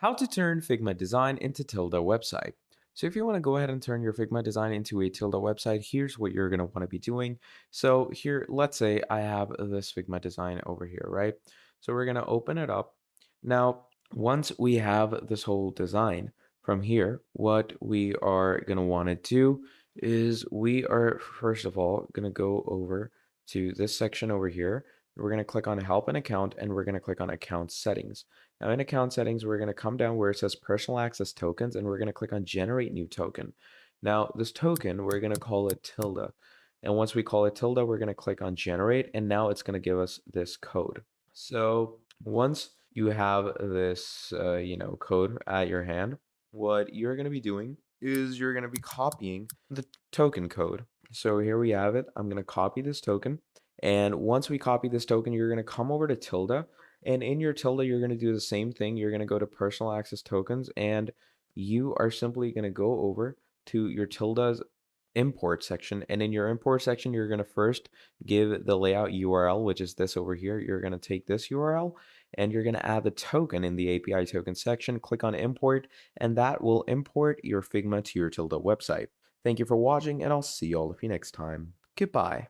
How to turn Figma design into Tilda website. So if you want to go ahead and turn your Figma design into a Tilda website, here's what you're going to want to be doing. So here, let's say I have this Figma design over here, right? So we're going to open it up. Now, once we have this whole design from here, what we are going to want to do is we are first of all going to go over to this section over here. We're going to click on help and account, and we're going to click on account settings. Now in account settings, we're going to come down where it says personal access tokens, and we're going to click on generate new token. Now this token, we're going to call it Tilda. And once we call it Tilda, we're going to click on generate, and now it's going to give us this code. So once you have this, code at your hand, what you're going to be doing is you're going to be copying the token code. So here we have it. I'm going to copy this token. And once we copy this token, you're going to come over to Tilda, and in your Tilda, you're going to do the same thing. You're going to go to personal access tokens, and you are simply going to go over to your Tilda's import section. And in your import section, you're going to first give the layout URL, which is this over here. You're going to take this URL and you're going to add the token in the API token section. Click on import, and that will import your Figma to your Tilda website. Thank you for watching, and I'll see all of you next time. Goodbye.